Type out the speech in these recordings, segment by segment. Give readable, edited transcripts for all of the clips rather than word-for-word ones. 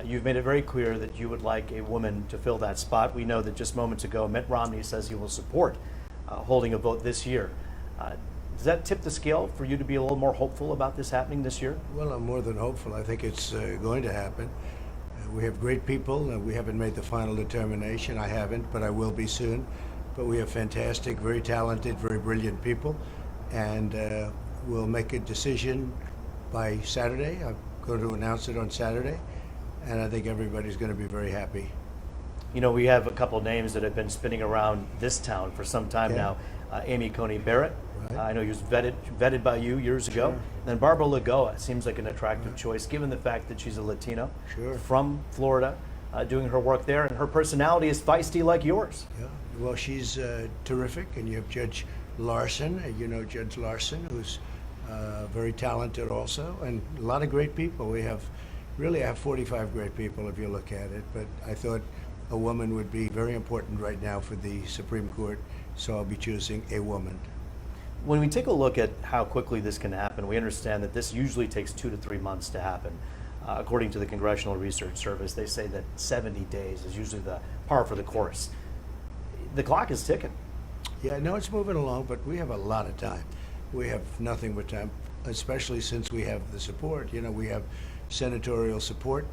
You've made it very clear that you would like a woman to fill that spot. We know that just moments ago, Mitt Romney says he will support holding a vote this year. Does that tip the scale for you to be a little more hopeful about this happening this year? Well, I'm more than hopeful. I think it's going to happen. We have great people. We haven't made the final determination. I haven't, but I will be soon. But we have fantastic, very talented, very brilliant people. And we'll make a decision by Saturday. I'm going to announce it on Saturday. And I think everybody's going to be very happy. You know, we have a couple names that have been spinning around this town for some time now. Amy Coney Barrett, Right. I know he was vetted by you years ago. Sure. Then Barbara Lagoa seems like an attractive choice, given the fact that she's a Latina from Florida, doing her work there, and her personality is feisty like yours. Yeah. Well, she's terrific, and you have Judge Larson. You know Judge Larson, who's very talented also, and a lot of great people. We have really, I have 45 great people if you look at it, but I thought a woman would be very important right now for the Supreme Court, so I'll be choosing a woman. When we take a look at how quickly this can happen, we understand that this usually takes 2 to 3 months to happen. According to the Congressional Research Service, they say that 70 days is usually the par for the course. The clock is ticking. Yeah, no, it's moving along, but we have a lot of time. We have nothing but time, especially since we have the support. You know, we have senatorial support.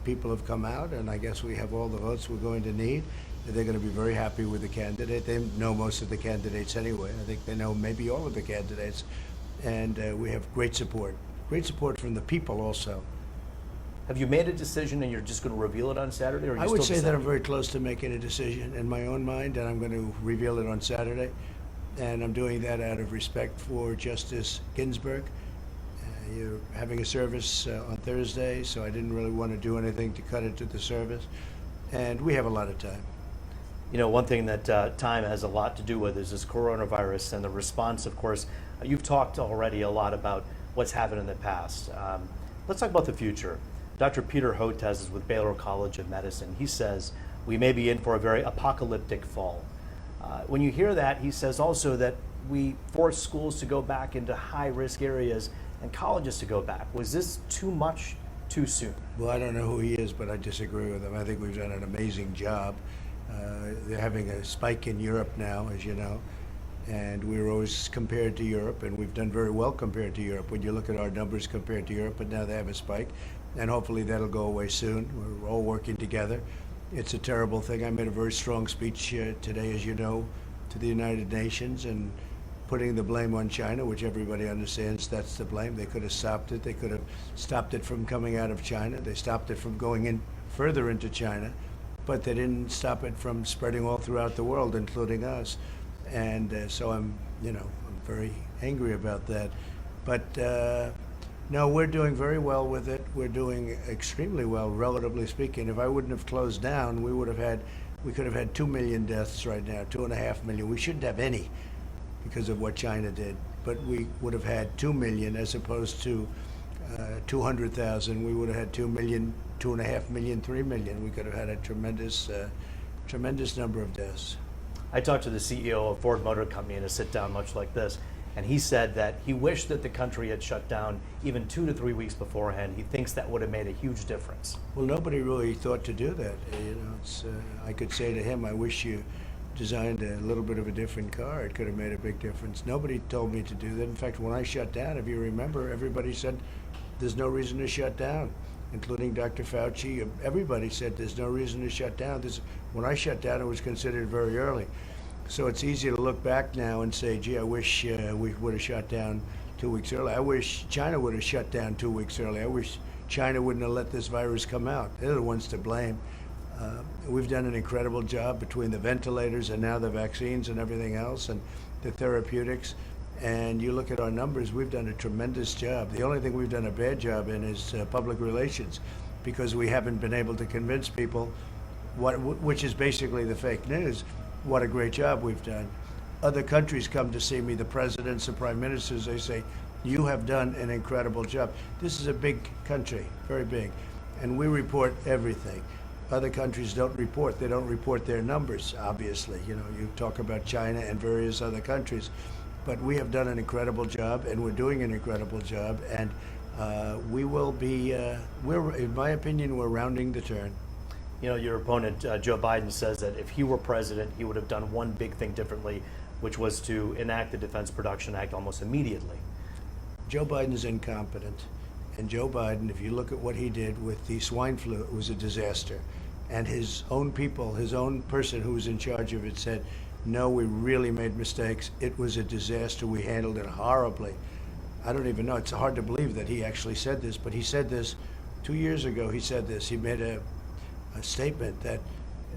People have come out, and I guess we have all the votes we're going to need. They're going to be very happy with the candidate. They know most of the candidates anyway. I think they know maybe all of the candidates. And we have great support from the people also. Have you made a decision and you're just going to reveal it on Saturday? Or are you I would still say that I'm deciding? very close to making a decision in my own mind, and I'm going to reveal it on Saturday. And I'm doing that out of respect for Justice Ginsburg. You're having a service on Thursday, so I didn't really want to do anything to cut into the service. And we have a lot of time. You know, one thing that time has a lot to do with is this coronavirus and the response, of course. You've talked already a lot about what's happened in the past. Let's talk about the future. Dr. Peter Hotez is with Baylor College of Medicine. He says we may be in for a very apocalyptic fall. When you hear that, he says also that we force schools to go back into high-risk areas and colleges to go back. Was this too much too soon? Well, I don't know who he is, but I disagree with him. I think we've done an amazing job. They're having a spike in Europe now, as you know, and we were always compared to Europe, and we've done very well compared to Europe. When you look at our numbers compared to Europe, but now they have a spike, and hopefully that'll go away soon. We're all working together. It's a terrible thing. I made a very strong speech today, as you know, to the United Nations, and putting the blame on China, which everybody understands that's the blame. They could have stopped it. They could have stopped it from coming out of China. They stopped it from going in further into China, but they didn't stop it from spreading all throughout the world, including us. And so I'm very angry about that. But no, we're doing very well with it. We're doing extremely well, relatively speaking. If I wouldn't have closed down, we could have had 2 million deaths right now, 2.5 million. We shouldn't have any because of what China did, but we would have had 2 million as opposed to 200,000. We would have had 2 million, 2.5 million, 3 million. We could have had a tremendous number of deaths. I talked to the CEO of Ford Motor Company in a sit-down much like this, and he said that he wished that the country had shut down even 2 to 3 weeks beforehand. He thinks that would have made a huge difference. Well, nobody really thought to do that. I could say to him, I wish you designed a little bit of a different car. It could have made a big difference. Nobody told me to do that. In fact, when I shut down, if you remember, everybody said there's no reason to shut down, including Dr. Fauci. Everybody said there's no reason to shut down. When I shut down, it was considered very early. So it's easy to look back now and say, gee, I wish we would have shut down 2 weeks early. I wish China would have shut down 2 weeks early. I wish China wouldn't have let this virus come out. They're the ones to blame. We've done an incredible job between the ventilators and now the vaccines and everything else and the therapeutics. And you look at our numbers, we've done a tremendous job. The only thing we've done a bad job in is public relations, because we haven't been able to convince people, which is basically the fake news, what a great job we've done. Other countries come to see me, the presidents, the prime ministers, they say, you have done an incredible job. This is a big country, very big, and we report everything. Other countries don't report. They don't report their numbers, obviously. You know, you talk about China and various other countries, but we have done an incredible job, and we're doing an incredible job, and We will be, in my opinion, we're rounding the turn. You know, your opponent, Joe Biden, says that if he were president, he would have done one big thing differently, which was to enact the Defense Production Act almost immediately. Joe Biden is incompetent. And Joe Biden, if you look at what he did with the swine flu, it was a disaster. And his own people, his own person who was in charge of it said, no, we really made mistakes. It was a disaster. We handled it horribly. I don't even know. It's hard to believe that he actually said this, but he said this 2 years ago. He said this. He made a statement that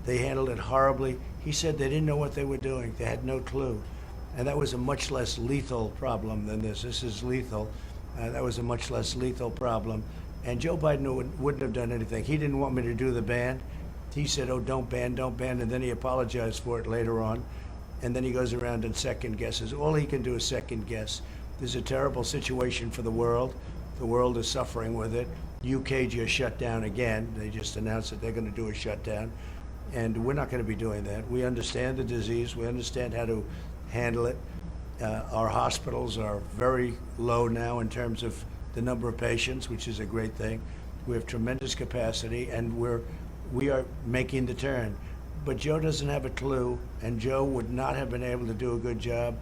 they handled it horribly. He said they didn't know what they were doing. They had no clue. And that was a much less lethal problem than this. This is lethal. That was a much less lethal problem. And Joe Biden wouldn't have done anything. He didn't want me to do the ban. He said, oh, don't ban, and then he apologized for it later on. And then he goes around and second guesses. All he can do is second guess. There's a terrible situation for the world. The world is suffering with it. UK just shut down again. They just announced that they're going to do a shutdown. And we're not going to be doing that. We understand the disease. We understand how to handle it. Our hospitals are very low now in terms of the number of patients, which is a great thing. We have tremendous capacity, and we are making the turn. But Joe doesn't have a clue, and Joe would not have been able to do a good job.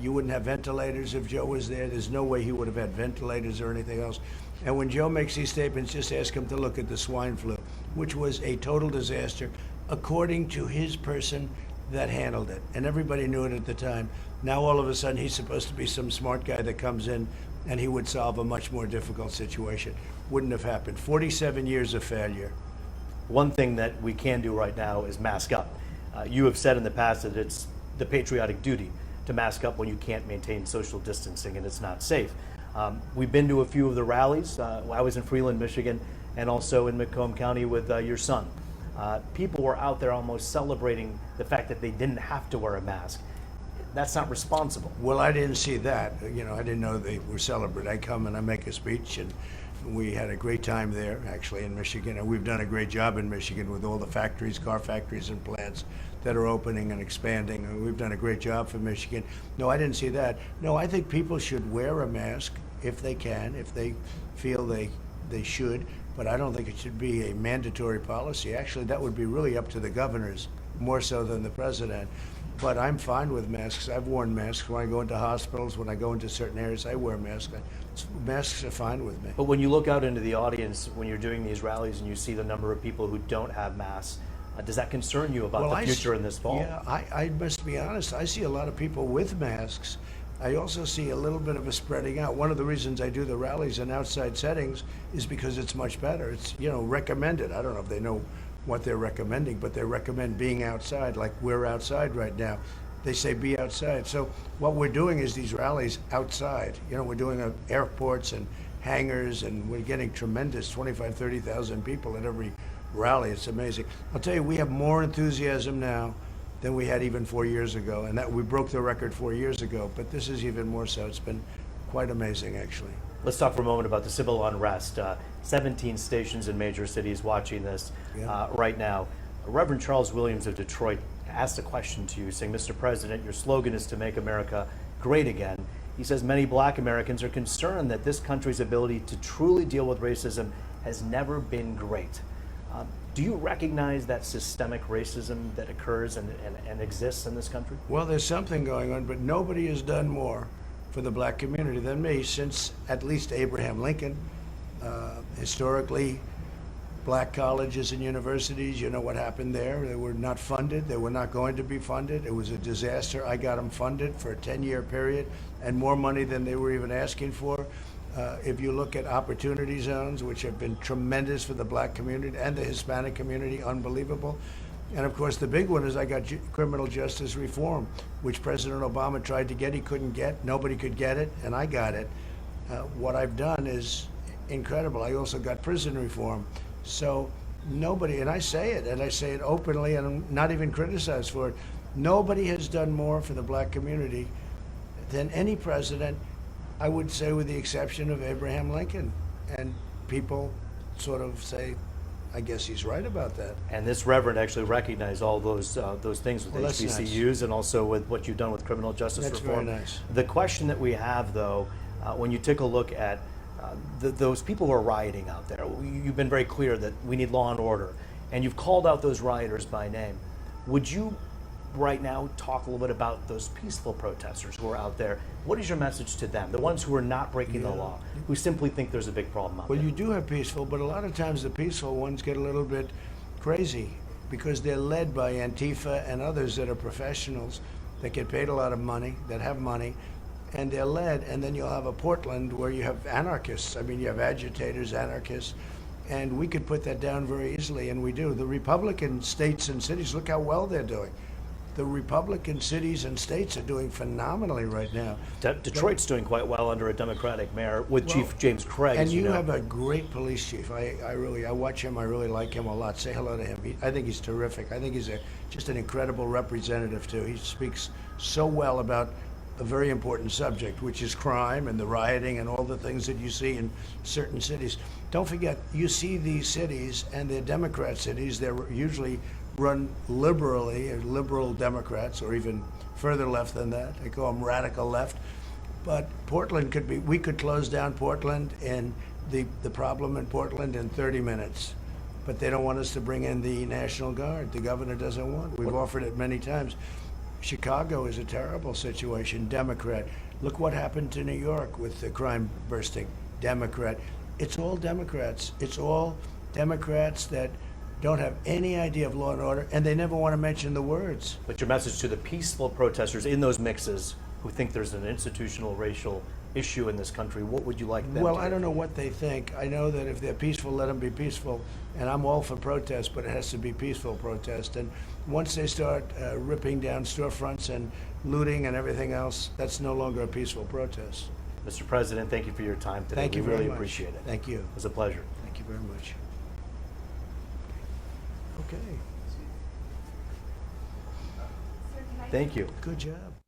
You wouldn't have ventilators if Joe was there. There's no way he would have had ventilators or anything else. And when Joe makes these statements, just ask him to look at the swine flu, which was a total disaster, according to his person that handled it. And everybody knew it at the time. Now all of a sudden he's supposed to be some smart guy that comes in and he would solve a much more difficult situation. Wouldn't have happened. 47 years of failure. One thing that we can do right now is mask up. You have said in the past that it's the patriotic duty to mask up when you can't maintain social distancing and it's not safe. We've been to a few of the rallies. I was in Freeland, Michigan, and also in Macomb County with your son. People were out there almost celebrating the fact that they didn't have to wear a mask. That's not responsible. Well, I didn't see that. You know, I didn't know they were celebrating. I come and I make a speech, and we had a great time there, actually, in Michigan. And we've done a great job in Michigan with all the factories, car factories and plants that are opening and expanding. And we've done a great job for Michigan. No, I didn't see that. No, I think people should wear a mask if they can, if they feel they should. But I don't think it should be a mandatory policy. Actually, that would be really up to the governors, more so than the president. But I'm fine with masks. I've worn masks when I go into hospitals, when I go into certain areas, I wear masks. Masks are fine with me. But when you look out into the audience, when you're doing these rallies and you see the number of people who don't have masks, does that concern you about the future in this fall? Yeah, I must be honest. I see a lot of people with masks. I also see a little bit of a spreading out. One of the reasons I do the rallies in outside settings is because it's much better. It's, you know, recommended. I don't know if they know what they're recommending, but they recommend being outside, like we're outside right now. They say be outside. So what we're doing is these rallies outside. You know, we're doing at airports and hangars, and we're getting tremendous 25, 30,000 people at every rally. It's amazing. I'll tell you, we have more enthusiasm now than we had even 4 years ago, and that we broke the record 4 years ago, but this is even more so. It's been quite amazing, actually. Let's talk for a moment about the civil unrest. 17 stations in major cities watching this right now. Reverend Charles Williams of Detroit asked a question to you, saying, Mr. President, your slogan is to make America great again. He says many black Americans are concerned that this country's ability to truly deal with racism has never been great. Do you recognize that systemic racism that occurs and exists in this country? Well, there's something going on, but nobody has done more for the black community than me since at least Abraham Lincoln. Historically, black colleges and universities, you know what happened there. They were not funded. They were not going to be funded. It was a disaster. I got them funded for a 10-year period and more money than they were even asking for. If you look at opportunity zones, which have been tremendous for the black community and the Hispanic community, unbelievable. And of course, the big one is I got criminal justice reform, which President Obama tried to get, he couldn't get, nobody could get it, and I got it. What I've done is incredible. I also got prison reform. So nobody, and I say it openly, and I'm not even criticized for it, nobody has done more for the black community than any president, I would say, with the exception of Abraham Lincoln. And people sort of say, I guess he's right about that. And this reverend actually recognized all those things with HBCUs nice. And also with what you've done with criminal justice That's reform. very nice. The question that we have, though, when you take a look at those people who are rioting out there. You've been very clear that we need law and order, and you've called out those rioters by name. Would you right now talk a little bit about those peaceful protesters who are out there? What is your message to them, the ones who are not breaking the law, who simply think there's a big problem out Well, there? you do have peaceful, but a lot of times the peaceful ones get a little bit crazy because they're led by Antifa and others that are professionals that get paid a lot of money, that have money, and they're led. And then you'll have a Portland where you have anarchists. I mean, you have agitators, anarchists, and we could put that down very easily, and we do. The Republican states and cities, look how well they're doing. The Republican cities and states are doing phenomenally right now. Detroit's doing quite well under a Democratic mayor with Chief James Craig. And as you know. have a great police chief. I watch him. I really like him a lot. Say hello to him. I think he's terrific. I think he's just an incredible representative too. He speaks so well about a very important subject, which is crime and the rioting and all the things that you see in certain cities. Don't forget, you see these cities, and they're Democrat cities. They're usually run liberally, or liberal Democrats, or even further left than that. I call them radical left. But Portland could be, we could close down Portland and the problem in Portland in 30 minutes. But they don't want us to bring in the National Guard. The governor doesn't want it. We've offered it many times. Chicago is a terrible situation, Democrat. Look what happened to New York with the crime bursting, Democrat. It's all Democrats. It's all Democrats that don't have any idea of law and order, and they never want to mention the words. But your message to the peaceful protesters in those mixes who think there's an institutional racial issue in this country, what would you like them Well, to I do? don't know what they think. I know that if they're peaceful, let them be peaceful. And I'm all for protest, but it has to be peaceful protest. And once they start ripping down storefronts and looting and everything else, that's no longer a peaceful protest. Mr. President, thank you for your time today. Thank you We very really much. appreciate it. Thank you. It was a pleasure. Thank you very much. Okay. Thank you. Good job.